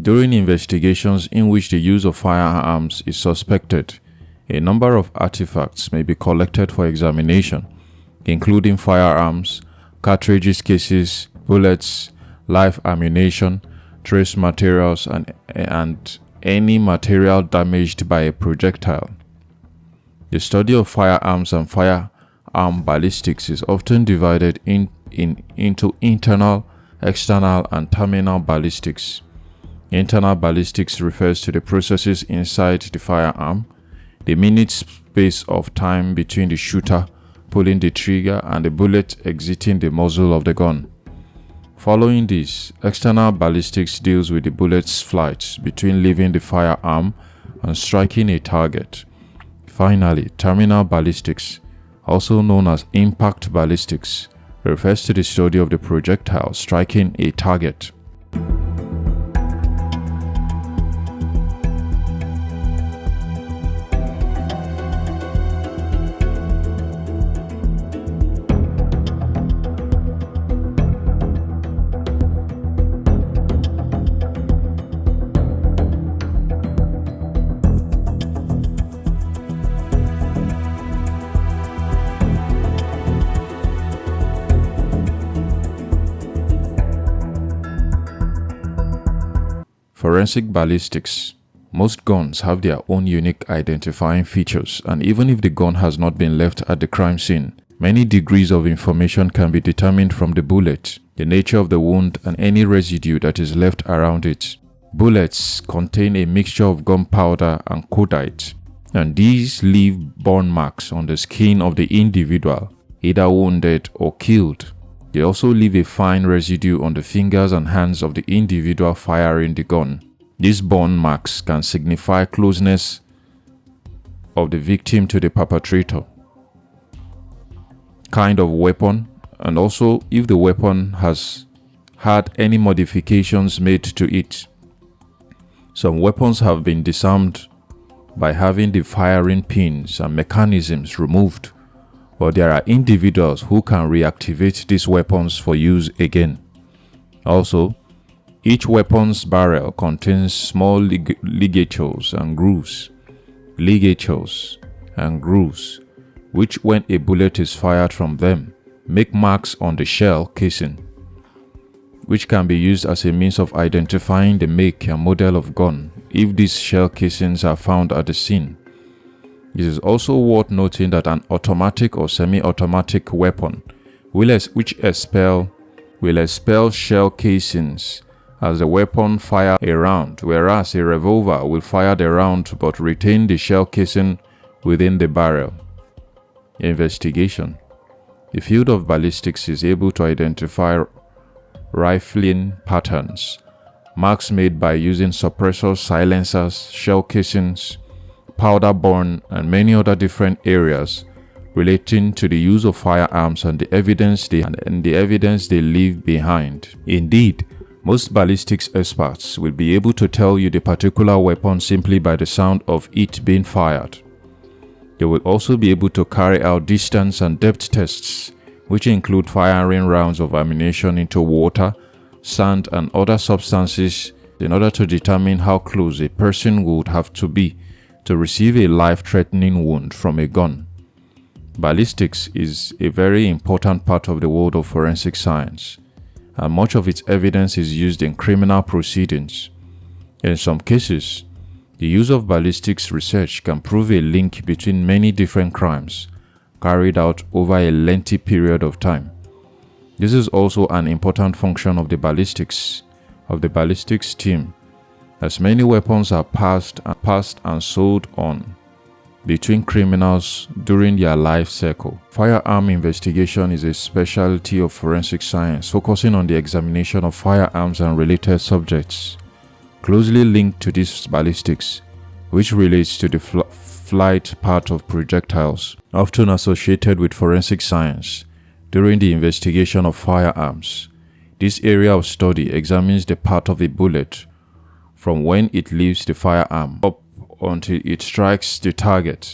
During investigations in which the use of firearms is suspected, a number of artifacts may be collected for examination, including firearms, cartridges cases, bullets, live ammunition, trace materials, and any material damaged by a projectile. The study of firearms and firearm ballistics is often divided into internal, external, and terminal ballistics. Internal ballistics refers to the processes inside the firearm, the minute space of time between the shooter pulling the trigger and the bullet exiting the muzzle of the gun. Following this, external ballistics deals with the bullet's flight between leaving the firearm and striking a target. Finally, terminal ballistics, also known as impact ballistics, refers to the study of the projectile striking a target. Forensic ballistics. Most guns have their own unique identifying features, and even if the gun has not been left at the crime scene, many degrees of information can be determined from the bullet, the nature of the wound, and any residue that is left around it. Bullets contain a mixture of gunpowder and cordite, and these leave burn marks on the skin of the individual, either wounded or killed. They also leave a fine residue on the fingers and hands of the individual firing the gun. These burn marks can signify closeness of the victim to the perpetrator, kind of weapon, and also if the weapon has had any modifications made to it. Some weapons have been disarmed by having the firing pins and mechanisms removed, but there are individuals who can reactivate these weapons for use again. Also, each weapon's barrel contains small ligatures and grooves, which when a bullet is fired from them, make marks on the shell casing, which can be used as a means of identifying the make and model of gun if these shell casings are found at the scene. It is also worth noting that an automatic or semi-automatic weapon will expel shell casings as the weapon fires a round, whereas a revolver will fire the round but retain the shell casing within the barrel. Investigation. The field of ballistics is able to identify rifling patterns, marks made by using suppressors, silencers, shell casings, powder burn, and many other different areas relating to the use of firearms and the evidence they leave behind. Indeed, most ballistics experts will be able to tell you the particular weapon simply by the sound of it being fired. They will also be able to carry out distance and depth tests, which include firing rounds of ammunition into water, sand, and other substances in order to determine how close a person would have to be to receive a life-threatening wound from a gun. Ballistics is a very important part of the world of forensic science, and much of its evidence is used in criminal proceedings. In some cases, the use of ballistics research can prove a link between many different crimes carried out over a lengthy period of time. This is also an important function of the ballistics team, as many weapons are passed and sold on between criminals during their life cycle. Firearm investigation is a specialty of forensic science focusing on the examination of firearms and related subjects, closely linked to this ballistics, which relates to the flight path of projectiles, often associated with forensic science. During the investigation of firearms, this area of study examines the path of a bullet from when it leaves the firearm up until it strikes the target.